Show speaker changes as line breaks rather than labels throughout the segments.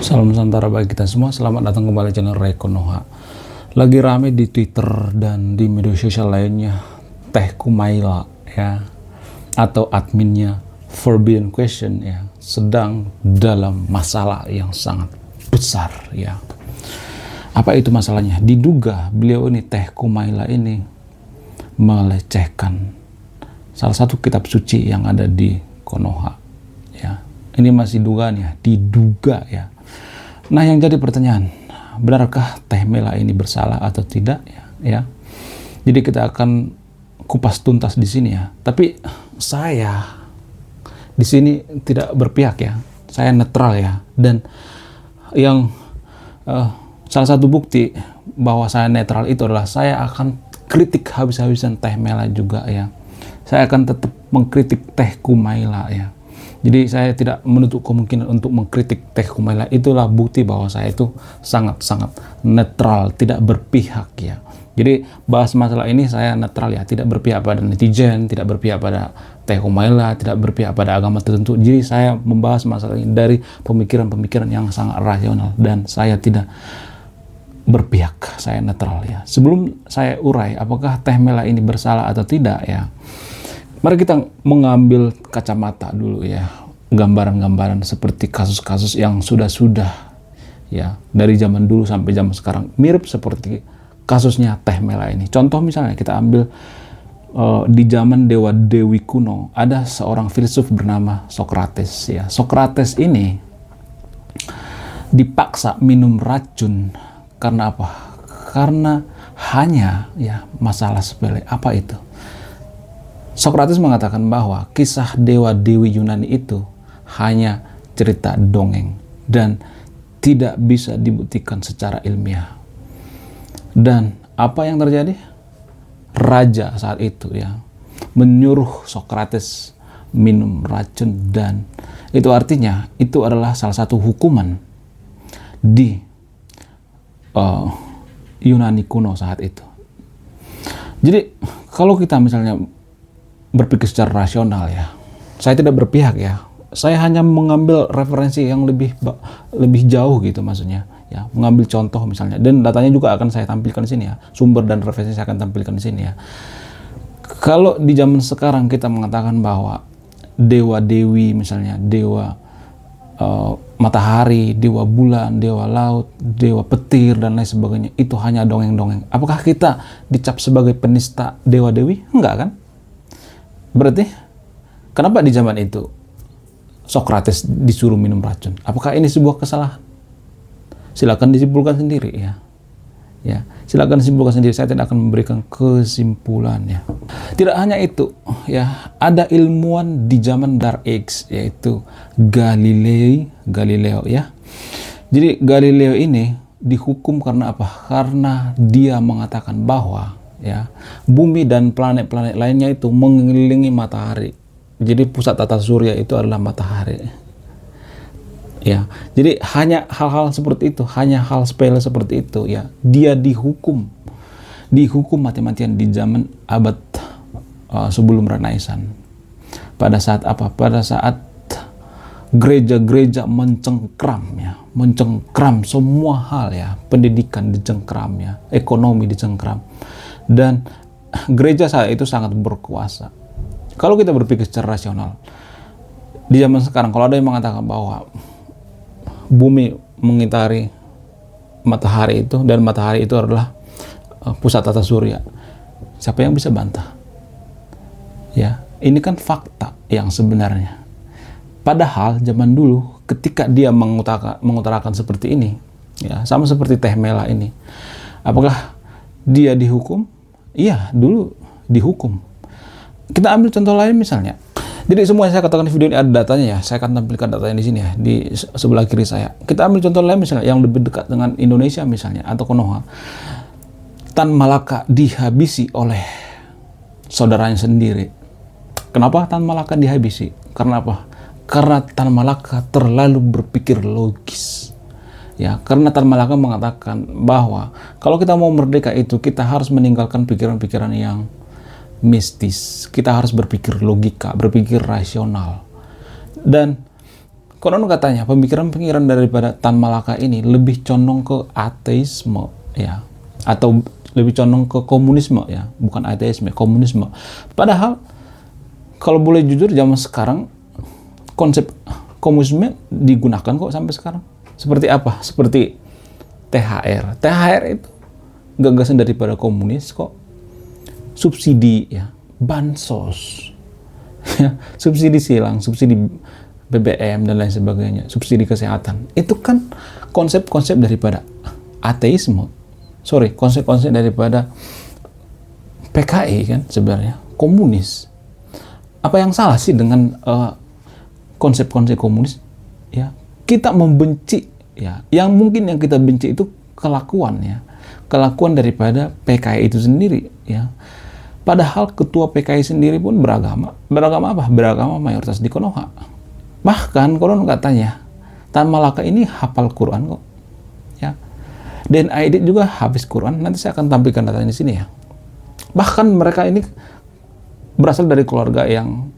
Salam Nusantara bagi kita semua. Selamat datang kembali channel Ray Konoha. Lagi rame di Twitter dan di media sosial lainnya, Teh Kumaila ya, atau adminnya Forbidden Question ya, sedang dalam masalah yang sangat besar ya. Apa itu masalahnya? Diduga beliau ini, Teh Kumaila ini, melecehkan salah satu kitab suci yang ada di Konoha ya. Ini masih dugaan ya, diduga ya. Nah, yang jadi pertanyaan, benarkah Teh Mela ini bersalah atau tidak ya? Jadi kita akan kupas tuntas di sini ya. Tapi saya di sini tidak berpihak ya. Saya netral ya. Dan yang salah satu bukti bahwa saya netral itu adalah saya akan kritik habis-habisan Teh Mela juga ya. Saya akan tetap mengkritik Teh Kumaila ya. Jadi saya tidak menutup kemungkinan untuk mengkritik Teh Kumaila. Itulah bukti bahwa saya itu sangat-sangat netral, tidak berpihak ya. Jadi bahas masalah ini saya netral ya, tidak berpihak pada netizen, tidak berpihak pada Teh Kumaila, tidak berpihak pada agama tertentu. Jadi saya membahas masalah ini dari pemikiran-pemikiran yang sangat rasional dan saya tidak berpihak, saya netral ya. Sebelum saya urai apakah Teh Mela ini bersalah atau tidak ya, mari kita mengambil kacamata dulu ya, gambaran-gambaran seperti kasus-kasus yang sudah ya, dari zaman dulu sampai zaman sekarang, mirip seperti kasusnya Teh Mela ini. Contoh misalnya kita ambil di zaman Dewa Dewi kuno, ada seorang filsuf bernama Socrates ya. Socrates ini dipaksa minum racun karena apa? Karena hanya ya masalah sepele. Apa itu? Socrates mengatakan bahwa kisah dewa-dewi Yunani itu hanya cerita dongeng dan tidak bisa dibuktikan secara ilmiah. Dan apa yang terjadi? Raja saat itu ya menyuruh Socrates minum racun, dan itu artinya itu adalah salah satu hukuman di Yunani kuno saat itu. Jadi kalau kita misalnya berpikir secara rasional ya, saya tidak berpihak ya, saya hanya mengambil referensi yang lebih jauh gitu, maksudnya ya, mengambil contoh misalnya, dan datanya juga akan saya tampilkan di sini ya, sumber dan referensi saya akan tampilkan di sini ya. Kalau di zaman sekarang kita mengatakan bahwa dewa dewi misalnya, dewa matahari, dewa bulan, dewa laut, dewa petir dan lain sebagainya, itu hanya dongeng-dongeng, apakah kita dicap sebagai penista dewa dewi? Enggak kan? Berarti kenapa di zaman itu Socrates disuruh minum racun? Apakah ini sebuah kesalahan? Silakan disimpulkan sendiri ya. Ya, silakan disimpulkan sendiri. Saya tidak akan memberikan kesimpulan ya. Tidak hanya itu ya, ada ilmuwan di zaman Dark Age yaitu Galileo ya. Jadi Galileo ini dihukum karena apa? Karena dia mengatakan bahwa ya, bumi dan planet-planet lainnya itu mengelilingi matahari. Jadi pusat tata surya itu adalah matahari. Ya, jadi hanya hal-hal seperti itu, hanya hal sepele seperti itu ya. Dia dihukum mati-matian di zaman abad sebelum Renaissance. Pada saat apa? Pada saat gereja-gereja mencengkram semua hal ya, pendidikan dicengkram ya, ekonomi dicengkram. Dan gereja saat itu sangat berkuasa. Kalau kita berpikir secara rasional, di zaman sekarang kalau ada yang mengatakan bahwa bumi mengitari matahari itu dan matahari itu adalah pusat tata surya, siapa yang bisa bantah? Ya, ini kan fakta yang sebenarnya. Padahal zaman dulu ketika dia mengutarakan seperti ini, ya sama seperti Teh Mela ini, apakah dia dihukum? Iya, dulu dihukum. Kita ambil contoh lain misalnya. Jadi semua yang saya katakan di video ini ada datanya ya. Saya akan tampilkan datanya di sini ya, di sebelah kiri saya. Kita ambil contoh lain misalnya yang lebih dekat dengan Indonesia misalnya, atau Konoha. Tan Malaka dihabisi oleh saudaranya sendiri. Kenapa Tan Malaka dihabisi? Karena apa? Karena Tan Malaka terlalu berpikir logis. Ya, karena Tan Malaka mengatakan bahwa kalau kita mau merdeka itu kita harus meninggalkan pikiran-pikiran yang mistis. Kita harus berpikir logika, berpikir rasional. Dan konon katanya pemikiran-pemikiran daripada Tan Malaka ini lebih condong ke ateisme ya, atau lebih condong ke komunisme ya, bukan ateisme, komunisme. Padahal kalau boleh jujur zaman sekarang konsep komunisme digunakan kok sampai sekarang. Seperti apa? Seperti THR. THR itu gagasan daripada komunis kok. Subsidi ya, bansos, subsidi silang, subsidi BBM dan lain sebagainya, subsidi kesehatan. Itu kan konsep-konsep daripada ateisme. Konsep-konsep daripada PKI kan sebenarnya, komunis. Apa yang salah sih dengan konsep-konsep komunis? Ya, kita membenci ya. Yang mungkin yang kita benci itu kelakuan ya. Kelakuan daripada PKI itu sendiri ya. Padahal ketua PKI sendiri pun beragama. Beragama apa? Beragama mayoritas di Konoha. Bahkan konon katanya Tan Malaka ini hafal Quran kok. Ya. Dan Aidit juga habis Quran. Nanti saya akan tampilkan datanya di sini ya. Bahkan mereka ini berasal dari keluarga yang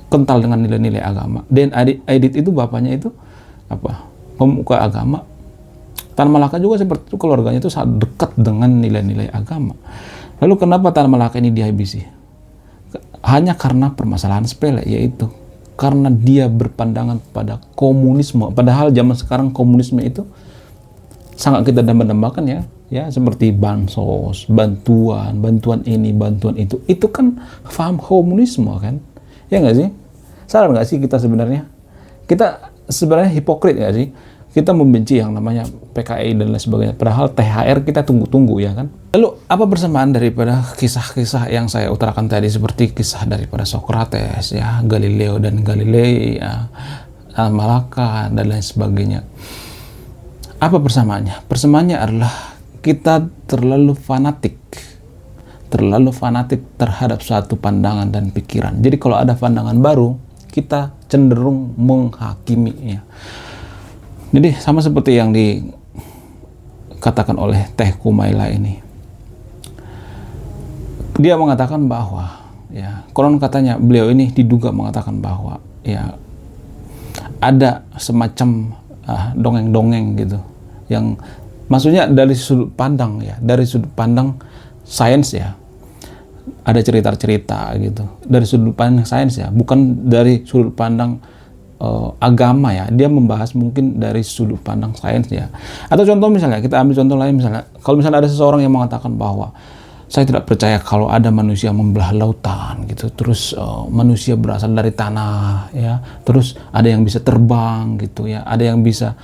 kental dengan nilai-nilai agama. Dan Aidit itu bapaknya itu pemuka agama. Tan Malaka juga seperti itu, keluarganya itu sangat dekat dengan nilai-nilai agama. Lalu kenapa Tan Malaka ini dihabisi? Hanya karena permasalahan sepele, yaitu karena dia berpandangan pada komunisme. Padahal zaman sekarang komunisme itu sangat kita dambakan ya, seperti bansos, bantuan ini, bantuan itu. Itu kan paham komunisme kan? Ya nggak sih? Salah nggak sih kita sebenarnya? Kita sebenarnya hipokrit nggak sih? Kita membenci yang namanya PKI dan lain sebagainya. Padahal THR kita tunggu-tunggu ya kan. Lalu apa persamaan daripada kisah-kisah yang saya utarakan tadi, seperti kisah daripada Socrates ya, Galileo dan Galilei ya, Tan Malaka dan lain sebagainya. Apa persamaannya? Persamaannya adalah kita terlalu fanatik terhadap suatu pandangan dan pikiran. Jadi kalau ada pandangan baru, kita cenderung menghakimi ya. Jadi sama seperti yang dikatakan oleh Teh Kumaila ini. Dia mengatakan bahwa ya, konon katanya beliau ini diduga mengatakan bahwa ya ada semacam dongeng-dongeng gitu, yang maksudnya dari sudut pandang ya, dari sudut pandang sains ya, ada cerita-cerita gitu dari sudut pandang sains ya, bukan dari sudut pandang agama ya. Dia membahas mungkin dari sudut pandang sains ya. Atau contoh misalnya, kita ambil contoh lain misalnya, kalau misalnya ada seseorang yang mengatakan bahwa saya tidak percaya kalau ada manusia membelah lautan gitu, terus manusia berasal dari tanah ya, terus ada yang bisa terbang gitu ya, ada yang bisa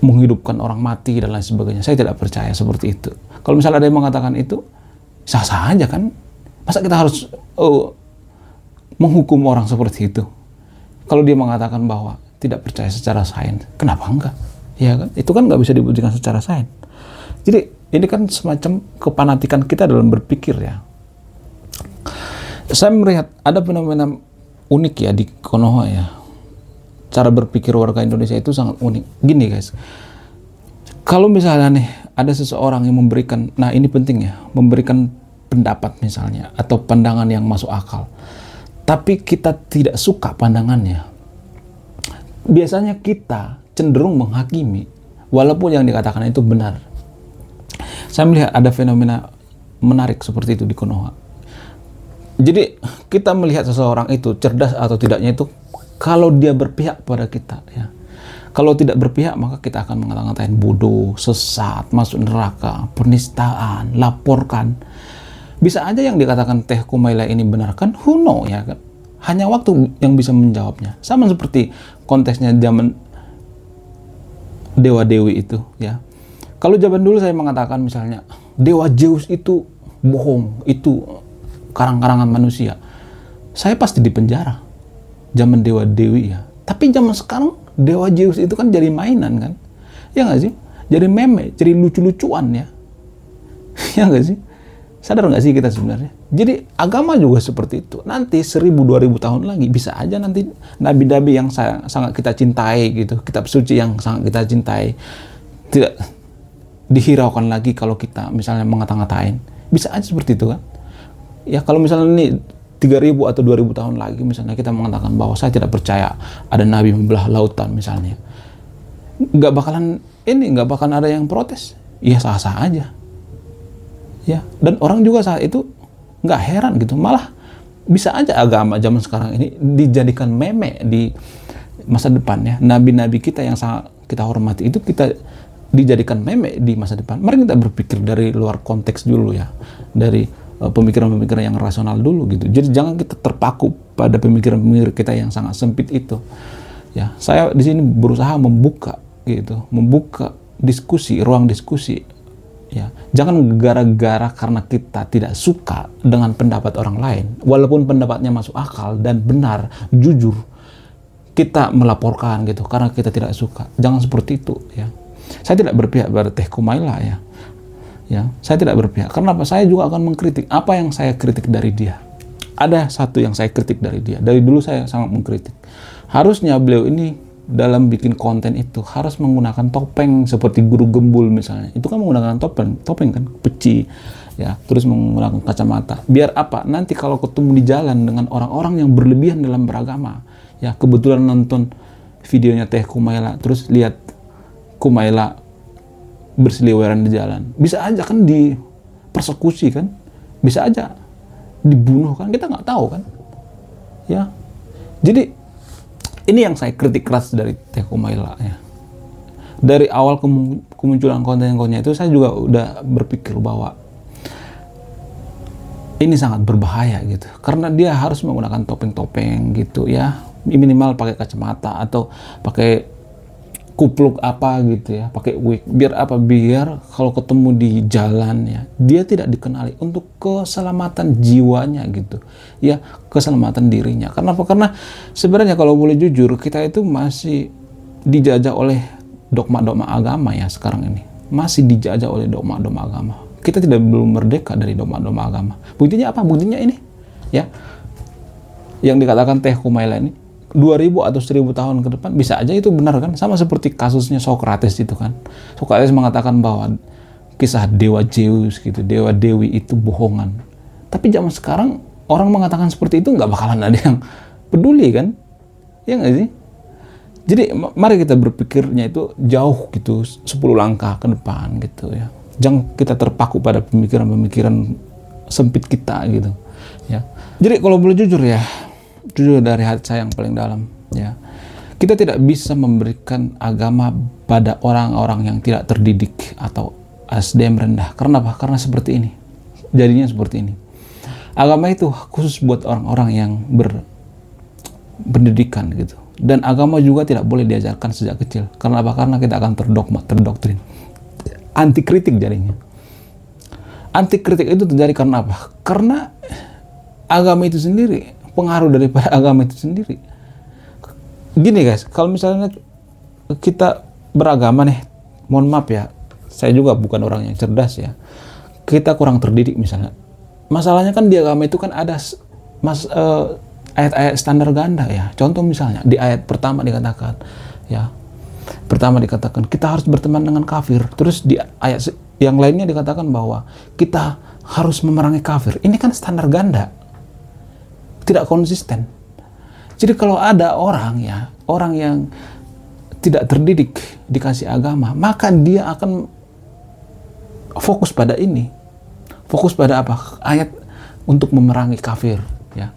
menghidupkan orang mati dan lain sebagainya. Saya tidak percaya seperti itu. Kalau misalnya ada yang mengatakan itu, sah-sah aja kan. Masa kita harus menghukum orang seperti itu? Kalau dia mengatakan bahwa tidak percaya secara sains, kenapa enggak? Ya kan? Itu kan nggak bisa dibuktikan secara sains. Jadi ini kan semacam kepanatikan kita dalam berpikir ya. Saya melihat ada fenomena unik ya di Konoha ya. Cara berpikir warga Indonesia itu sangat unik. Gini guys, kalau misalnya nih ada seseorang yang memberikan, nah ini penting ya, memberikan pendapat misalnya atau pandangan yang masuk akal, tapi kita tidak suka pandangannya, biasanya kita cenderung menghakimi walaupun yang dikatakan itu benar. Saya melihat ada fenomena menarik seperti itu di Konoha. Jadi kita melihat seseorang itu cerdas atau tidaknya itu kalau dia berpihak pada kita ya. Kalau tidak berpihak, maka kita akan mengata-ngatain bodoh, sesat, masuk neraka, penistaan, laporkan. Bisa aja yang dikatakan Teh Kumaila ini benar kan? Who know ya kan? Hanya waktu yang bisa menjawabnya. Sama seperti konteksnya zaman Dewa Dewi itu ya. Kalau zaman dulu saya mengatakan misalnya Dewa Zeus itu bohong, itu karang-karangan manusia, saya pasti dipenjara zaman Dewa Dewi ya. Tapi zaman sekarang Dewa Zeus itu kan jadi mainan kan, ya nggak sih? Jadi meme, jadi lucu-lucuan ya, ya nggak sih? Sadar nggak sih kita sebenarnya? Jadi agama juga seperti itu. Nanti 1000-2000 tahun lagi bisa aja nanti nabi-nabi yang sangat kita cintai gitu, kitab suci yang sangat kita cintai, tidak dihiraukan lagi kalau kita misalnya mengata-ngatain. Bisa aja seperti itu kan? Ya kalau misalnya ini 3.000 atau 2.000 tahun lagi misalnya kita mengatakan bahwa saya tidak percaya ada nabi membelah lautan misalnya, nggak bakalan ada yang protes, ya sah-sah aja ya. Dan orang juga saat itu nggak heran gitu, malah bisa aja agama zaman sekarang ini dijadikan meme di masa depan ya. Nabi-nabi kita yang sangat kita hormati itu kita dijadikan meme di masa depan. Mari kita berpikir dari luar konteks dulu ya, dari pemikiran-pemikiran yang rasional dulu gitu. Jadi jangan kita terpaku pada pemikiran-pemikiran kita yang sangat sempit itu. Ya, saya di sini berusaha membuka diskusi, ruang diskusi. Ya, jangan gara-gara karena kita tidak suka dengan pendapat orang lain, walaupun pendapatnya masuk akal dan benar, jujur, kita melaporkan gitu karena kita tidak suka. Jangan seperti itu ya. Saya tidak berpihak pada Teh Khumaila ya. Ya, saya tidak berpihak. Karena apa? Saya juga akan mengkritik apa yang saya kritik dari dia. Ada satu yang saya kritik dari dia. Dari dulu saya sangat mengkritik. Harusnya beliau ini dalam bikin konten itu harus menggunakan topeng seperti guru gembul misalnya. Itu kan menggunakan topeng kan, peci ya, terus menggunakan kacamata. Biar apa? Nanti kalau ketemu di jalan dengan orang-orang yang berlebihan dalam beragama, ya kebetulan nonton videonya Teh Khumaila, terus lihat Khumaila berseliweran di jalan, bisa aja kan dipersekusi kan, bisa aja dibunuh kan, kita nggak tahu kan ya. Jadi ini yang saya kritik keras dari Teh Khumaila ya. Dari awal kemunculan konten-kontennya itu saya juga udah berpikir bahwa ini sangat berbahaya gitu, karena dia harus menggunakan topeng-topeng gitu ya, minimal pakai kacamata atau pakai kupluk apa gitu ya, pakai wig. Biar apa? Biar kalau ketemu di jalan ya, dia tidak dikenali, untuk keselamatan jiwanya gitu ya, keselamatan dirinya. Karena apa? Karena sebenarnya kalau boleh jujur, kita itu masih dijajah oleh dogma-dogma agama ya. Sekarang ini masih dijajah oleh dogma-dogma agama. Kita belum merdeka dari dogma-dogma agama. Buktinya apa? Buktinya ini ya, yang dikatakan Teh Khumaila ini 2.000 atau 1.000 tahun ke depan bisa aja itu benar kan. Sama seperti kasusnya Socrates itu kan. Socrates mengatakan bahwa kisah dewa Zeus gitu, dewa Dewi itu bohongan. Tapi zaman sekarang orang mengatakan seperti itu nggak bakalan ada yang peduli kan, ya nggak sih? Jadi mari kita berpikirnya itu jauh gitu, 10 langkah ke depan gitu ya. Jangan kita terpaku pada pemikiran-pemikiran sempit kita gitu ya. Jadi kalau boleh jujur ya, jujur dari hati saya yang paling dalam ya, kita tidak bisa memberikan agama pada orang-orang yang tidak terdidik atau SDM rendah. Karena apa? Karena seperti ini, jadinya seperti ini. Agama itu khusus buat orang-orang yang berpendidikan gitu, dan agama juga tidak boleh diajarkan sejak kecil. Karena apa? Karena kita akan terdoktrin, anti kritik jadinya. Anti kritik itu terjadi karena apa? Karena agama itu sendiri, pengaruh daripada agama itu sendiri. Gini guys, kalau misalnya kita beragama nih, mohon maaf ya, saya juga bukan orang yang cerdas ya, kita kurang terdidik misalnya. Masalahnya kan di agama itu kan ada ayat-ayat standar ganda ya. Contoh misalnya di ayat pertama dikatakan ya, kita harus berteman dengan kafir. Terus di ayat yang lainnya dikatakan bahwa kita harus memerangi kafir. Ini kan standar ganda, tidak konsisten. Jadi kalau ada orang yang tidak terdidik dikasih agama, maka dia akan fokus pada ini. Fokus pada apa? Ayat untuk memerangi kafir ya.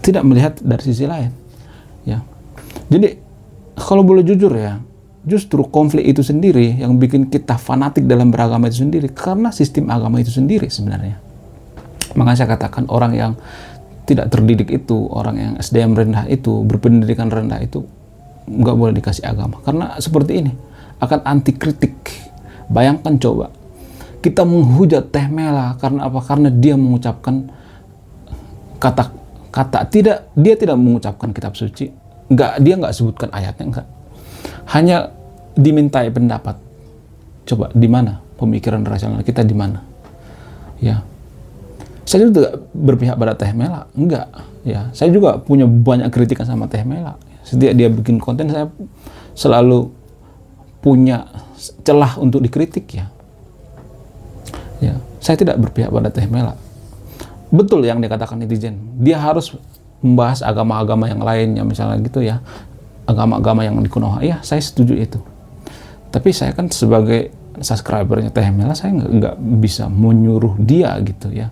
Tidak melihat dari sisi lain ya. Jadi kalau boleh jujur ya, justru konflik itu sendiri yang bikin kita fanatik dalam beragama itu sendiri, karena sistem agama itu sendiri sebenarnya. Makanya saya katakan orang yang tidak terdidik itu, orang yang SDM rendah itu, berpendidikan rendah itu nggak boleh dikasih agama. Karena seperti ini akan anti kritik. Bayangkan coba kita menghujat Teh Mela karena apa? Karena dia mengucapkan kata-kata dia tidak mengucapkan kitab suci. Dia nggak sebutkan ayatnya, enggak. Hanya dimintai pendapat. Coba di mana pemikiran rasional kita, di mana? Ya. Saya juga berpihak pada Teh Mela, enggak. Ya, saya juga punya banyak kritikan sama Teh Mela. Setiap dia bikin konten, saya selalu punya celah untuk dikritik ya. Ya, saya tidak berpihak pada Teh Mela. betul yang dikatakan netizen. Dia harus membahas agama-agama yang lainnya, misalnya gitu ya. Agama-agama yang di Konoha. Iya, saya setuju itu. Tapi saya kan sebagai subscribernya Teh Mela, saya nggak bisa menyuruh dia gitu ya.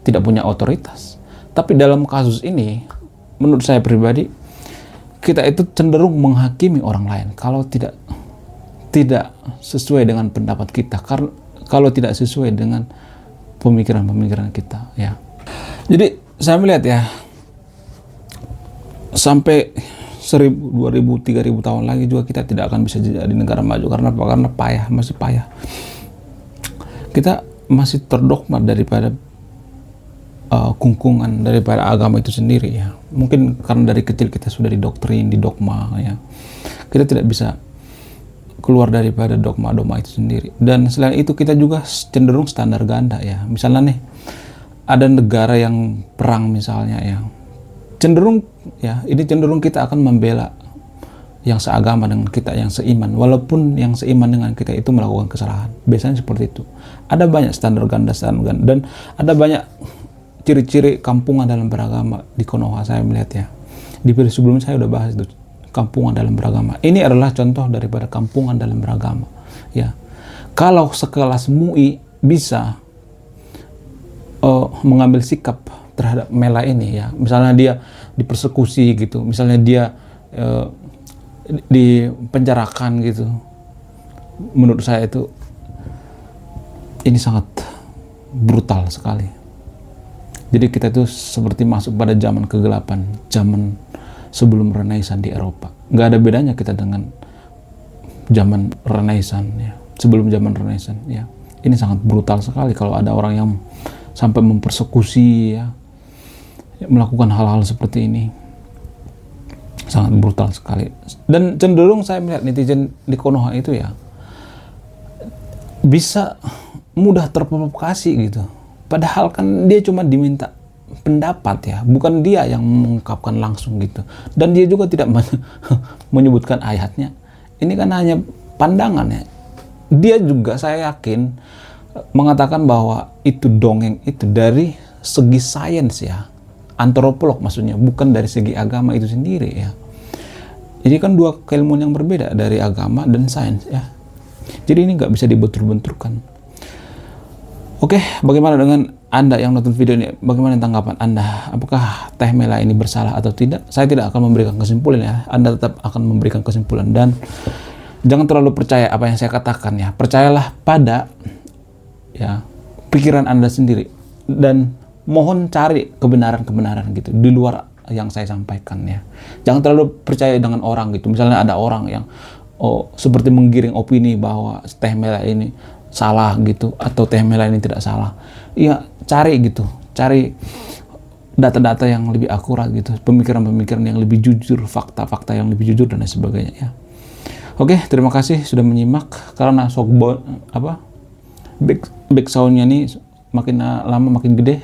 Tidak punya otoritas. Tapi dalam kasus ini, menurut saya pribadi, kita itu cenderung menghakimi orang lain kalau tidak sesuai dengan pendapat kita, karena kalau tidak sesuai dengan pemikiran-pemikiran kita ya. Jadi saya melihat ya, sampai 1000, 2000, 3000 tahun lagi juga kita tidak akan bisa jadi negara maju. Karena apa? Karena payah, masih payah. Kita masih terdogma daripada kungkungan daripada agama itu sendiri ya. Mungkin karena dari kecil kita sudah didoktrin, didogma ya. Kita tidak bisa keluar daripada dogma-dogma itu sendiri. Dan selain itu kita juga cenderung standar ganda ya. Misalnya nih, ada negara yang perang misalnya ya. Cenderung kita akan membela yang seagama dengan kita, yang seiman, walaupun yang seiman dengan kita itu melakukan kesalahan. Biasanya seperti itu. Ada banyak standar ganda, dan ada banyak ciri-ciri kampungan dalam beragama di Konoha. Saya melihat ya, di video sebelumnya saya udah bahas itu, kampungan dalam beragama. Ini adalah contoh daripada kampungan dalam beragama ya. Kalau sekelas MUI bisa mengambil sikap terhadap Mela ini ya, misalnya dia dipersekusi gitu, misalnya dia dipenjarakan gitu, menurut saya itu ini sangat brutal sekali. Jadi kita itu seperti masuk pada zaman kegelapan, zaman sebelum Renaissance di Eropa. Nggak ada bedanya kita dengan zaman Renaissance ya, sebelum zaman Renaissance ya. Ini sangat brutal sekali kalau ada orang yang sampai mempersekusi ya, melakukan hal-hal seperti ini. Sangat brutal sekali. Dan cenderung saya melihat netizen di Konoha itu ya, bisa mudah terprovokasi gitu. Padahal kan dia cuma diminta pendapat ya, bukan dia yang mengungkapkan langsung gitu. Dan dia juga tidak menyebutkan ayatnya. Ini kan hanya pandangan ya. Dia juga saya yakin mengatakan bahwa itu dongeng itu dari segi sains ya, antropolog maksudnya, bukan dari segi agama itu sendiri ya. Jadi kan dua keilmuan yang berbeda, dari agama dan sains ya. Jadi ini nggak bisa dibentur-benturkan. Oke, bagaimana dengan Anda yang nonton video ini? Bagaimana tanggapan Anda? Apakah Teh Mela ini bersalah atau tidak? Saya tidak akan memberikan kesimpulan ya. Anda tetap akan memberikan kesimpulan, dan jangan terlalu percaya apa yang saya katakan ya. Percayalah pada ya pikiran Anda sendiri, dan mohon cari kebenaran-kebenaran gitu di luar yang saya sampaikan ya. Jangan terlalu percaya dengan orang gitu. Misalnya ada orang yang seperti menggiring opini bahwa Teh Mela ini salah gitu, atau Teh Mela ini tidak salah. Ya cari gitu, cari data-data yang lebih akurat gitu, pemikiran-pemikiran yang lebih jujur, fakta-fakta yang lebih jujur dan lain sebagainya ya. Oke, terima kasih sudah menyimak. Karena back soundnya nih makin lama makin gede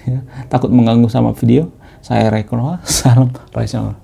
ya, takut mengganggu sama video. Saya Ray Konoha, salam rasional.